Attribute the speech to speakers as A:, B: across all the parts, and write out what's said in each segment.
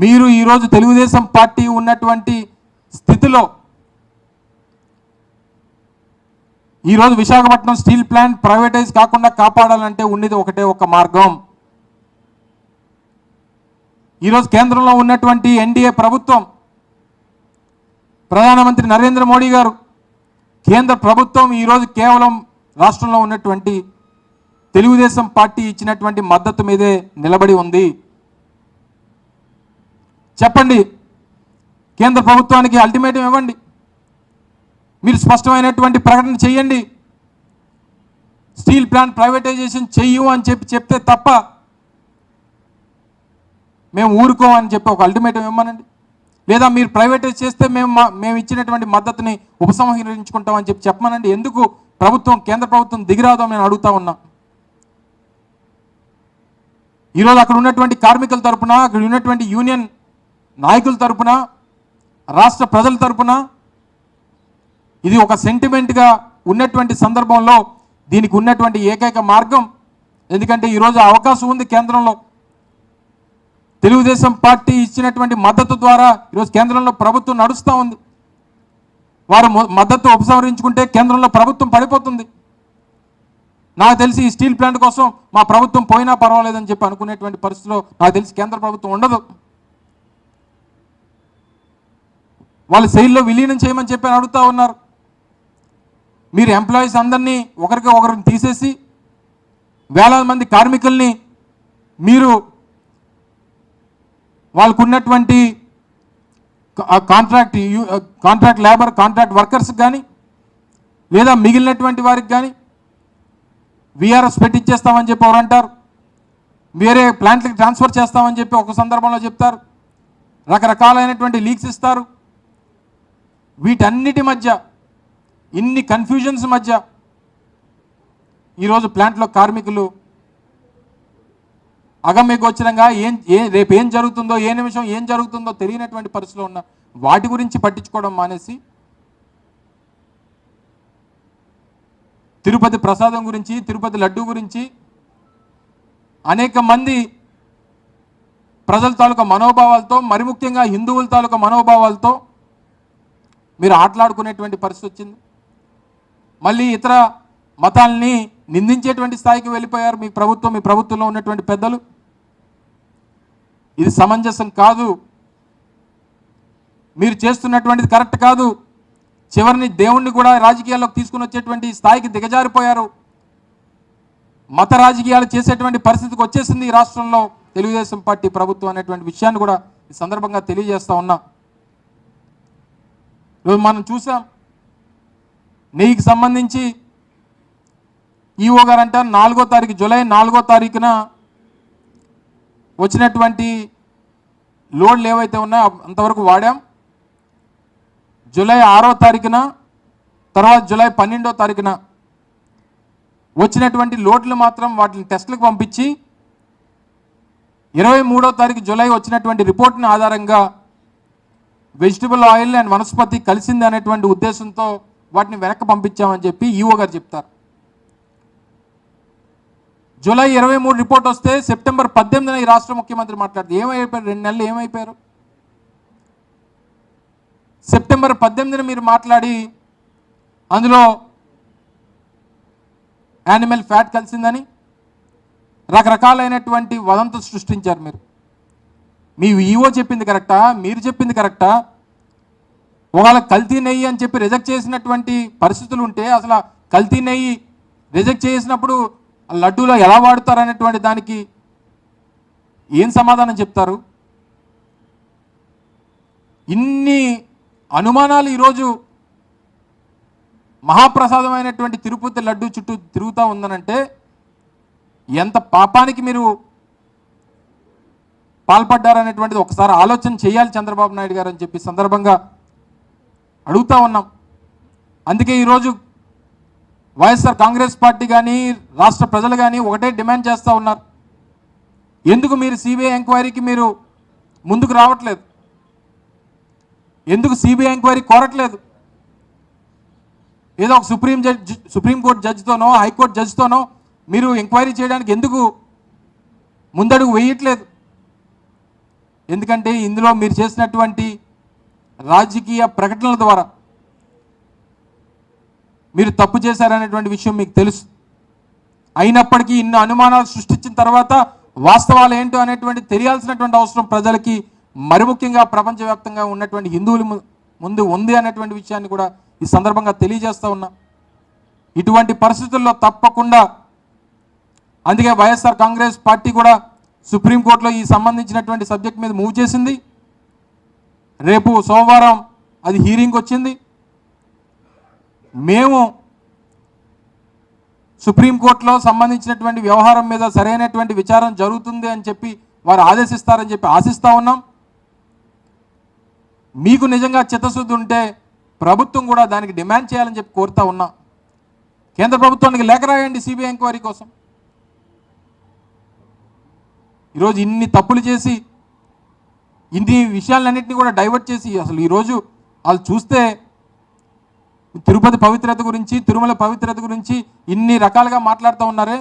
A: మీరు ఈరోజు తెలుగుదేశం పార్టీ ఉన్నటువంటి స్థితిలో ఈరోజు విశాఖపట్నం స్టీల్ ప్లాంట్ ప్రైవేటైజ్ కాకుండా కాపాడాలంటే ఉండేది ఒకటే ఒక మార్గం. ఈరోజు కేంద్రంలో ఉన్నటువంటి ఎన్డీఏ ప్రభుత్వం, ప్రధానమంత్రి నరేంద్ర మోడీ గారు, కేంద్ర ప్రభుత్వం ఈరోజు కేవలం రాష్ట్రంలో ఉన్నటువంటి తెలుగుదేశం పార్టీ ఇచ్చినటువంటి మద్దతు మీదే నిలబడి ఉంది. చెప్పండి, కేంద్ర ప్రభుత్వానికి అల్టిమేటం ఇవ్వండి, మీరు స్పష్టమైనటువంటి ప్రకటన చేయండి. స్టీల్ ప్లాంట్ ప్రైవేటైజేషన్ చెయ్యు అని చెప్తే తప్ప మేము ఊరుకోమని చెప్పి ఒక అల్టిమేటం ఇవ్వమనండి. లేదా మీరు ప్రైవేటైజ్ చేస్తే మేము ఇచ్చినటువంటి మద్దతుని ఉపసంహరించుకుంటామని చెప్పమనండి. ఎందుకు ప్రభుత్వం, కేంద్ర ప్రభుత్వం దిగిరాదో నేను అడుగుతా ఉన్నా. ఈరోజు అక్కడ ఉన్నటువంటి కార్మికుల తరపున, అక్కడ ఉన్నటువంటి యూనియన్ నాయకుల తరపున, రాష్ట్ర ప్రజల తరపున ఇది ఒక సెంటిమెంట్గా ఉన్నటువంటి సందర్భంలో దీనికి ఉన్నటువంటి ఏకైక మార్గం, ఎందుకంటే ఈరోజు అవకాశం ఉంది కేంద్రంలో. తెలుగుదేశం పార్టీ ఇచ్చినటువంటి మద్దతు ద్వారా ఈరోజు కేంద్రంలో ప్రభుత్వం నడుస్తూ ఉంది. వారు మద్దతు ఉపసంహరించుకుంటే కేంద్రంలో ప్రభుత్వం పడిపోతుంది. నాకు తెలిసి ఈ స్టీల్ ప్లాంట్ కోసం మా ప్రభుత్వం పోయినా పర్వాలేదని చెప్పి అనుకునేటువంటి పరిస్థితిలో నాకు తెలిసి కేంద్ర ప్రభుత్వం ఉండదు. వాళ్ళు సెయిల్లో విలీనం చేయమని చెప్పి అడుగుతూ ఉన్నారు. మీరు ఎంప్లాయీస్ అందరినీ ఒకరిని తీసేసి వేలాది మంది కార్మికుల్ని మీరు వాళ్ళకు ఉన్నటువంటి కాంట్రాక్ట్ లేబర్, కాంట్రాక్ట్ వర్కర్స్కి కానీ లేదా మిగిలినటువంటి వారికి కానీ విఆర్ఎస్ పెట్టించేస్తామని చెప్పి ఎవరు అంటారు, వేరే ప్లాంట్లకి ట్రాన్స్ఫర్ చేస్తామని చెప్పి ఒక సందర్భంలో చెప్తారు, రకరకాలైనటువంటి లీక్స్ ఇస్తారు. వీటన్నిటి మధ్య, ఇన్ని కన్ఫ్యూజన్స్ మధ్య ఈరోజు ప్లాంట్లో కార్మికులు అగమ్యగోచరంగా రేపు ఏం జరుగుతుందో, ఏ నిమిషం ఏం జరుగుతుందో తెలియనటువంటి పరిస్థితిలో ఉన్న వాటి గురించి పట్టించుకోవడం మానేసి తిరుపతి ప్రసాదం గురించి, తిరుపతి లడ్డు గురించి అనేక మంది ప్రజల తాలూకా మనోభావాలతో, మరి ముఖ్యంగా హిందువుల తాలూకా మనోభావాలతో మీరు ఆటలాడుకునేటువంటి పరిస్థితి వచ్చింది. మళ్ళీ ఇతర మతాల్ని నిందించేటువంటి స్థాయికి వెళ్ళిపోయారు మీ ప్రభుత్వంలో ఉన్నటువంటి పెద్దలు. ఇది సమంజసం కాదు, మీరు చేస్తున్నటువంటిది కరెక్ట్ కాదు. చివరిని దేవుణ్ణి కూడా రాజకీయాల్లోకి తీసుకుని వచ్చేటువంటి స్థాయికి దిగజారిపోయారు. మత రాజకీయాలు చేసేటువంటి పరిస్థితికి వచ్చేసింది ఈ రాష్ట్రంలో తెలుగుదేశం పార్టీ ప్రభుత్వం అనేటువంటి విషయాన్ని కూడా ఈ సందర్భంగా తెలియజేస్తా ఉన్నా. ఈరోజు మనం చూసాం, నెయ్యికి సంబంధించి ఈఓ గారు అంటారు 4వ తారీఖు, జూలై 4వ తారీఖున వచ్చినటువంటి లోడ్లు ఏవైతే ఉన్నాయో అంతవరకు వాడాం. జూలై 6వ తారీఖున, తర్వాత జూలై 12వ తారీఖున వచ్చినటువంటి లోడ్లు మాత్రం వాటిని టెస్టులకు పంపించి 23వ తారీఖు జూలై వచ్చినటువంటి రిపోర్ట్ని ఆధారంగా వెజిటబుల్ ఆయిల్ అండ్ వనస్పతి కలిసింది అనేటువంటి ఉద్దేశంతో వాటిని వెనక్కి పంపించామని చెప్పి ఈఓ గారు చెప్తారు. జూలై 23 రిపోర్ట్ వస్తే సెప్టెంబర్ 18న ఈ రాష్ట్ర ముఖ్యమంత్రి మాట్లాడుతూ ఏమైపోయారు, 2 నెలలు ఏమైపోయారు? సెప్టెంబర్ 18న మీరు మాట్లాడి అందులో యానిమల్ ఫ్యాట్ కలిసిందని రకరకాలైనటువంటి వదంతులు సృష్టించారు. మీ ఈఓ చెప్పింది కరెక్టా, మీరు చెప్పింది కరెక్టా? ఒకవేళ కల్తీ నెయ్యి అని చెప్పి రిజెక్ట్ చేసినటువంటి పరిస్థితులు ఉంటే అసలు కల్తీ నెయ్యి రిజెక్ట్ చేసినప్పుడు లడ్డూలో ఎలా వాడుతారు అనేటువంటి దానికి ఏం సమాధానం చెప్తారు? ఇన్ని అనుమానాలు ఈరోజు మహాప్రసాదమైనటువంటి తిరుపతి లడ్డు చుట్టూ తిరుగుతూ ఉందనంటే ఎంత పాపానికి మీరు పాల్పడ్డారనేటువంటిది ఒకసారి ఆలోచన చేయాలి చంద్రబాబు నాయుడు గారు అని చెప్పి సందర్భంగా అడుగుతూ ఉన్నాం. అందుకే ఈరోజు వైఎస్ఆర్ కాంగ్రెస్ పార్టీ కానీ రాష్ట్ర ప్రజలు కానీ ఒకటే డిమాండ్ చేస్తూ ఉన్నారు, ఎందుకు మీరు సిబిఐ ఎంక్వైరీకి మీరు ముందుకు రావట్లేదు? ఎందుకు సిబిఐ ఎంక్వైరీ కోరట్లేదు? ఏదో ఒక సుప్రీంకోర్టు జడ్జితోనో హైకోర్టు జడ్జితోనో మీరు ఎంక్వైరీ చేయడానికి ఎందుకు ముందడుగు వేయట్లేదు? ఎందుకంటే ఇందులో మీరు చేసినటువంటి రాజకీయ ప్రకటనల ద్వారా మీరు తప్పు చేశారనేటువంటి విషయం మీకు తెలుసు. అయినప్పటికీ ఇన్ని అనుమానాలు సృష్టించిన తర్వాత వాస్తవాలు ఏంటో అనేటువంటి తెలియాల్సినటువంటి అవసరం ప్రజలకి, మరి ముఖ్యంగా ప్రపంచవ్యాప్తంగా ఉన్నటువంటి హిందువుల ముందు ఉంది అనేటువంటి విషయాన్ని కూడా ఈ సందర్భంగా తెలియజేస్తూ ఉన్నా. ఇటువంటి పరిస్థితుల్లో తప్పకుండా అందుకే వైఎస్ఆర్ కాంగ్రెస్ పార్టీ కూడా సుప్రీంకోర్టులో ఈ సంబంధించినటువంటి సబ్జెక్ట్ మీద మూవ్ చేసింది. రేపు సోమవారం అది హీరింగ్కి వచ్చింది. మేము సుప్రీంకోర్టులో సంబంధించినటువంటి వ్యవహారం మీద సరైనటువంటి విచారణ జరుగుతుంది అని చెప్పి వారు ఆదేశిస్తారని చెప్పి ఆశిస్తూ ఉన్నాం. మీకు నిజంగా చిత్తశుద్ధి ఉంటే ప్రభుత్వం కూడా దానికి డిమాండ్ చేయాలని చెప్పి కోరుతా ఉన్నాం. కేంద్ర ప్రభుత్వానికి లేఖ రాయండి సిబిఐ ఎంక్వైరీ కోసం. ఈరోజు ఇన్ని తప్పులు చేసి ఇన్ని విషయాలన్నింటినీ కూడా డైవర్ట్ చేసి అసలు ఈరోజు వాళ్ళు చూస్తే తిరుపతి పవిత్రత గురించి, తిరుమల పవిత్రత గురించి ఇన్ని రకాలుగా మాట్లాడుతూ ఉన్నారే.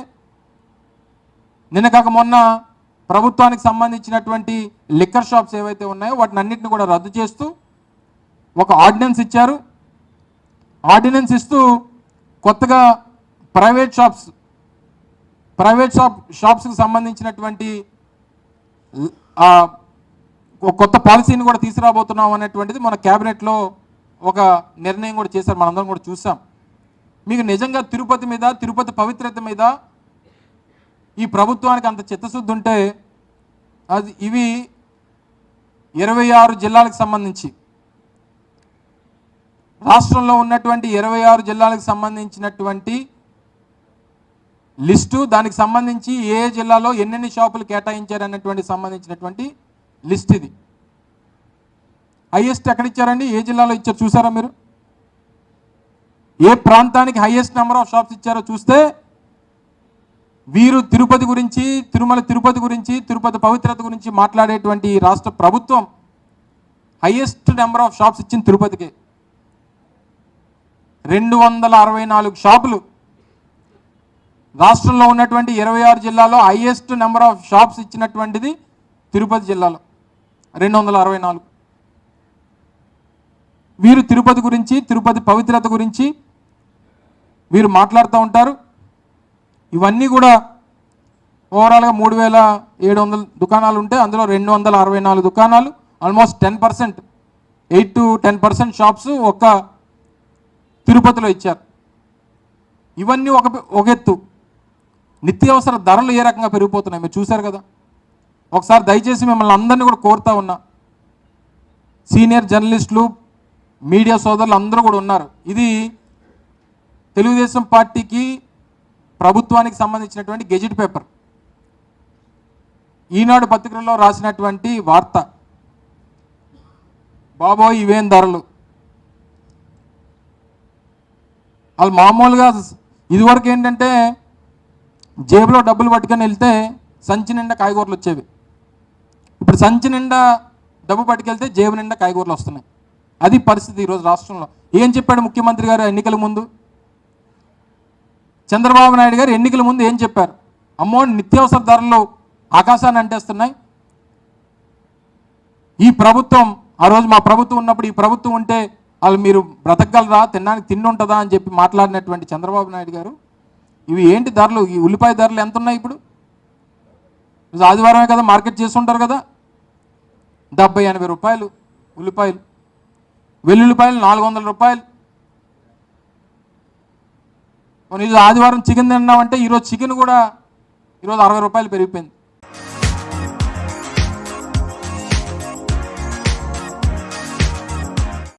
A: నిన్న కాక మొన్న ప్రభుత్వానికి సంబంధించినటువంటి లిక్కర్ షాప్స్ ఏవైతే ఉన్నాయో వాటిని అన్నింటినీ కూడా రద్దు చేస్తూ ఒక ఆర్డినెన్స్ ఇచ్చారు. ఆర్డినెన్స్ ఇస్తూ కొత్తగా ప్రైవేట్ షాప్స్కి సంబంధించినటువంటి కొత్త పాలసీని కూడా తీసుకురాబోతున్నాం అనేటువంటిది మన క్యాబినెట్లో ఒక నిర్ణయం కూడా చేశారు, మనందరం కూడా చూసాం. మీకు నిజంగా తిరుపతి మీద, తిరుపతి పవిత్రత మీద ఈ ప్రభుత్వానికి అంత చిత్తశుద్ధి ఉంటే ఇవి 26 జిల్లాలకు సంబంధించి, రాష్ట్రంలో ఉన్నటువంటి 26 జిల్లాలకు సంబంధించినటువంటి లిస్టు, దానికి సంబంధించి ఏ జిల్లాలో ఎన్నెన్ని షాపులు కేటాయించారనేటువంటి సంబంధించినటువంటి లిస్ట్ ఇది. హైయెస్ట్ ఎక్కడ ఇచ్చారండి? ఏ జిల్లాలో ఇచ్చారు చూసారా మీరు? ఏ ప్రాంతానికి హైయెస్ట్ నెంబర్ ఆఫ్ షాప్స్ ఇచ్చారో చూస్తే వీరు తిరుపతి గురించి, తిరుపతి గురించి, తిరుపతి పవిత్రత గురించి మాట్లాడేటువంటి రాష్ట్ర ప్రభుత్వం హైయెస్ట్ నెంబర్ ఆఫ్ షాప్స్ ఇచ్చింది తిరుపతికి. 264 షాపులు రాష్ట్రంలో ఉన్నటువంటి 26 జిల్లాలో హైయెస్ట్ నెంబర్ ఆఫ్ షాప్స్ ఇచ్చినటువంటిది తిరుపతి జిల్లాలో 264. వీరు తిరుపతి గురించి, తిరుపతి పవిత్రత గురించి వీరు మాట్లాడుతూ ఉంటారు. ఇవన్నీ కూడా ఓవరాల్గా 3700 దుకాణాలు ఉంటే అందులో 264 దుకాణాలు, ఆల్మోస్ట్ 10%, 8 to 10% షాప్స్ ఒక్క తిరుపతిలో ఇచ్చారు. ఇవన్నీ ఒక ఎత్తు. నిత్యావసర ధరలు ఏ రకంగా పెరిగిపోతున్నాయి మీరు చూశారు కదా. ఒకసారి దయచేసి మిమ్మల్ని అందరినీ కూడా కోరుతా ఉన్నా, సీనియర్ జర్నలిస్టులు, మీడియా సోదరులు అందరూ కూడా ఉన్నారు. ఇది తెలుగుదేశం పార్టీకి, ప్రభుత్వానికి సంబంధించినటువంటి గెజిట్ పేపర్, ఈనాడు పత్రికల్లో రాసినటువంటి వార్త. బాబోయ్ ఇవేం ధరలు! వాళ్ళు మామూలుగా ఇదివరకు ఏంటంటే జేబులో డబ్బులు పట్టుకొని వెళ్తే సంచి నిండా కాయగూరలు వచ్చేవి. ఇప్పుడు సంచి నిండా డబ్బు పట్టుకెళ్తే జేబు నిండా కాయగూరలు వస్తున్నాయి. అది పరిస్థితి ఈరోజు రాష్ట్రంలో. ఏం చెప్పాడు ముఖ్యమంత్రి గారు ఎన్నికల ముందు? చంద్రబాబు నాయుడు గారు ఎన్నికల ముందు ఏం చెప్పారు? అమ్మో నిత్యావసర ధరలు ఆకాశాన్ని అంటేస్తున్నాయి, ఈ ప్రభుత్వం, ఆ రోజు మా ప్రభుత్వం ఉన్నప్పుడు ఈ ప్రభుత్వం ఉంటే వాళ్ళు మీరు బ్రతకగలరా, తినడానికి తిండి ఉంటుందా అని చెప్పి మాట్లాడినటువంటి చంద్రబాబు నాయుడు గారు ఇవి ఏంటి ధరలు? ఈ ఉల్లిపాయ ధరలు ఎంత ఉన్నాయి ఇప్పుడు? ఆదివారమే కదా మార్కెట్ చేస్తుంటారు కదా, 70-80 రూపాయలు ఉల్లిపాయలు, వెల్లుల్లిపాయలు 400 రూపాయలు. ఈరోజు ఆదివారం చికెన్ తిన్నామంటే ఈరోజు చికెన్ కూడా ఈరోజు 60 రూపాయలు పెరిగిపోయింది.